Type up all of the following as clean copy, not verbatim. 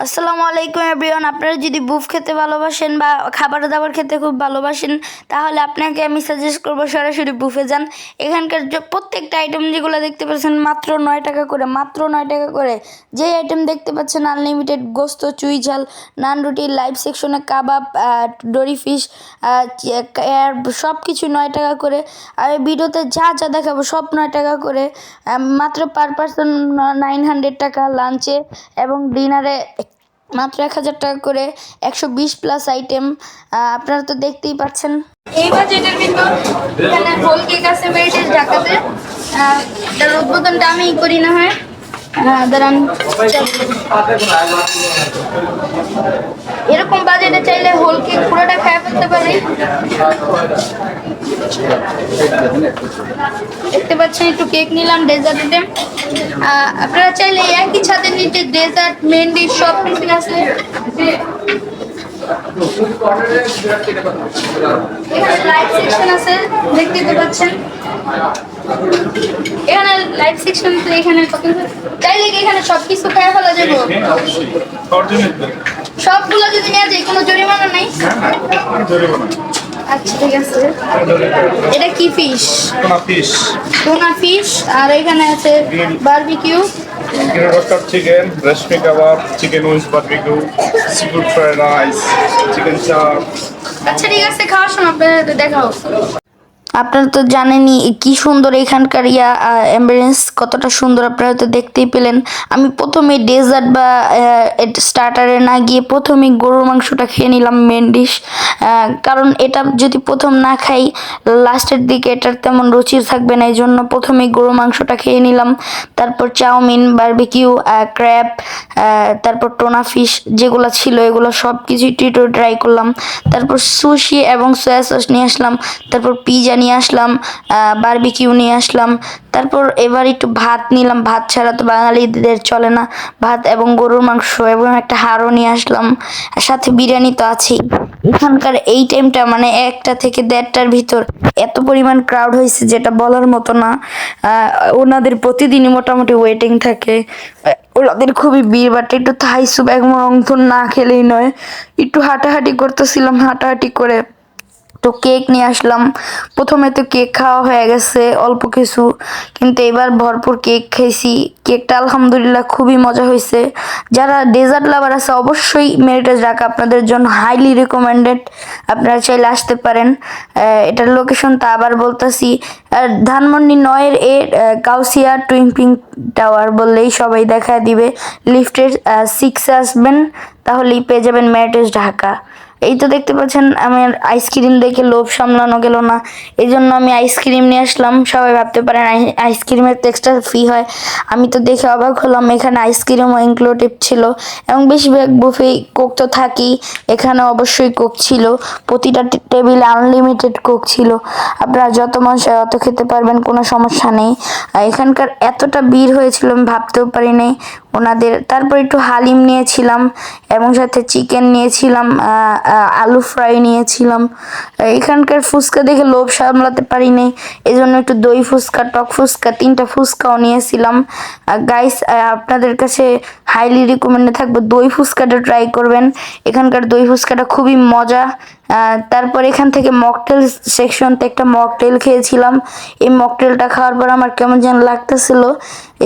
আসসালামু আলাইকুম এভরিওয়ান। আপনারা যদি বুফ খেতে ভালোবাসেন বা খাবার দাবার খেতে খুব ভালোবাসেন তাহলে আপনাকে আমি সাজেস্ট করবো সরাসরি বুফে যান। এখানকার প্রত্যেকটা আইটেম যেগুলো দেখতে পাচ্ছেন মাত্র 9 টাকা করে, মাত্র 9 টাকা করে। যে আইটেম দেখতে পাচ্ছেন আনলিমিটেড গোস্ত, চুই ঝাল, নান, রুটি, লাইভ সেকশনে কাবাব, ডরি ফিশ, সব কিছু 9 টাকা করে। আর এই ভিডিওতে যা যা দেখাবো সব 9 টাকা করে, মাত্র পার পারসন 900 টাকা লাঞ্চে, এবং ডিনারে মাত্র 1000 টাকা করে। 120+ আইটেম আপনারা তো দেখতেই পাচ্ছেন। এই বাজেটের ভিতর এখানে হোল কেক আছে মেরিটেজ ঢাকাতে। এটার উদ্বোধনটা আমি করি না হয় দাঁড়ান। এরকম বাজেটে চাইলে হোল কেক পুরোটা খায় ফেলতে পারি। দেখতে পাচ্ছেন একটু কেক নিলাম, ডেজার্ট আইটেম। আপনারা চাইলে একই ছাদের নিচে ডেজার্ট, মেন ডিশ সব কিছু আছে। এখানে লাইভ সেকশন আছে, দেখতে পাচ্ছেন। এখানে লাইভ সেকশন তো এখানে চাইলে কি এখানে সবকিছু খাওয়া ফেলা যাবে? সবগুলো যদি নেওয়া যায় কোনো জরিমানা নাই? আচ্ছা ঠিক আছে। এটা কি ফিশ? Tuna fish. আর এখানে আছে barbecue, chicken, reshmi kebab, chicken wings barbecue, seafood fried rice, chicken chaap. আচ্ছা ঠিক আছে, খাওয়ার সময় আপনাদের দেখাও। আপনারা তো জানেনই কি সুন্দর এখানকার অ্যাম্বিয়েন্স, কতটা সুন্দর আপনারা তো দেখতেই পেলেন। আমি প্রথমে ডেজার্ট বা স্টার্টারে না গিয়ে প্রথমেই গরুর মাংসটা খেয়ে নিলাম, মেন ডিশ। কারণ এটা যদি প্রথম না খাই লাস্টের দিকে এটার তেমন রুচি থাকবে না, এই জন্য প্রথমেই গরুর মাংসটা খেয়ে নিলাম। তারপর চাউমিন, বারবিকিউ, ক্র্যাব, তারপর টোনা ফিশ যেগুলো ছিল এগুলো সব কিছুই ট্রাই করলাম। তারপর সুশি এবং সয়া সস নিয়ে আসলাম। তারপর পিজা নিয়ে আসলাম, বারবিকিউ নিয়ে আসলাম। তারপর এবার একটু ভাত নিলাম, ভাত ছাড়া তো বাঙালিদের চলে না। ভাত এবং গরুর মাংস এবং একটা হাড়ও নিয়ে আসলাম, সাথে বিরিয়ানি তো আছেই। এখানকার এই টাইমটা মানে 1টা থেকে 1:30টার ভিতর এত পরিমাণ ক্রাউড হয়েছে যেটা বলার মতো না। ওনাদের প্রতিদিনই মোটামুটি ওয়েটিং থাকে, ওনাদের খুবই ভিড়। বাট একটু থাই স্যুপ এক মরংথন না খেলেই নয়। একটু হাঁটাহাঁটি করতেছিলাম, হাঁটাহাঁটি করে তো কেক নিয়ে আসলাম। প্রথমে তো কেক খাওয়া হয়ে গেছে অল্প কিছু, কিন্তু এবার ভরপুর কেক খাইছি। কেকটা আলহামদুলিল্লাহ খুবই মজা হয়েছে। যারা ডেজার্ট লাভার আছে অবশ্যই মেরিটেজ ঢাকা আপনাদের জন্য হাইলি রেকমেন্ডেড, আপনারা চাইলে আসতে পারেন। এটার লোকেশন তা আবার বলতেছি, ধানমন্ডি 9-এর কাউসিয়া টুইম্পিং টাওয়ার বললেই সবাই দেখা দিবে। লিফটের 6 আসবেন তাহলেই পেয়ে যাবেন মেরিটেজ ঢাকা। এই তো দেখতে পাচ্ছেন আমার আইসক্রিম দেখে লোভ সামলানো গেল না, এই জন্য আমি আইসক্রিম নিয়ে আসলাম। সবাই ভাবতে পারেন আইসক্রিমের তো এক্সট্রা ফি হয়। আমি তো দেখে অবাক হলাম, এখানে আইসক্রিমও ইনক্লুডেড ছিল। এবং বেশিরভাগ বুফে কোক তো থাকেই, এখানে অবশ্যই কোক ছিল। প্রতিটা টেবিলে আনলিমিটেড কোক ছিল, আপনারা যত মন চায় অত খেতে পারবেন, কোনো সমস্যা নেই। এখানকার এতটা ভিড় হয়েছিল আমি ভাবতেও পারি নাই ওনাদের। তারপর একটু হালিম নিয়েছিলাম এবং সাথে চিকেন নিয়েছিলাম, আলু ফ্রাই নিয়েছিলাম। এখানকার ফুচকা দেখে লোভ সামলাতে পারি নাই, এই জন্য একটু দই ফুচকা, টক ফুচকা, 3টা ফুচকাও নিয়েছিলাম। গাইস, আপনাদের কাছে হাইলি রিকমেন্ডে থাকবো দই ফুচকাটা ট্রাই করবেন, এখানকার দই ফুচকাটা খুবই মজা। তারপর এখান থেকে মকটেল সেকশন থেকে একটা মকটেল খেয়েছিলাম। এই মকটেলটা খাওয়ার পর আমার কেমন যেন লাগতেছিল,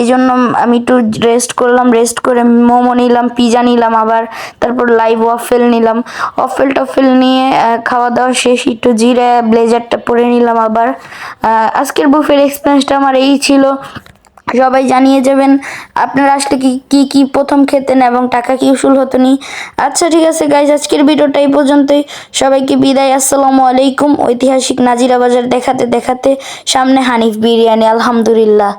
এই জন্য আমি একটু রেস্ট করলাম। রেস্ট করে মোমো নিলাম, পিজা নিলাম আবার। তারপর লাইভ ওয়াফেল নিলাম। টফেল নিয়ে খাওয়া দাওয়া শেষ, একটু জিরা ব্লেজারটা পরে নিলাম আবার। আজকের বুফের এক্সপিরিয়েন্সটা আমার এই ছিল। সবাই জানিয়ে যাবেন আপনারা আসলে কি প্রথম খেতেন এবং টাকা কি উসুল হতো নি। আচ্ছা ঠিক আছে গাইজ, আজকের ভিডিওটা এই পর্যন্তই। সবাইকে বিদায়, আসসালামু আলাইকুম। ঐতিহাসিক নাজিরা বাজার দেখাতে দেখাতে সামনে হানিফ বিরিয়ানি, আলহামদুলিল্লাহ।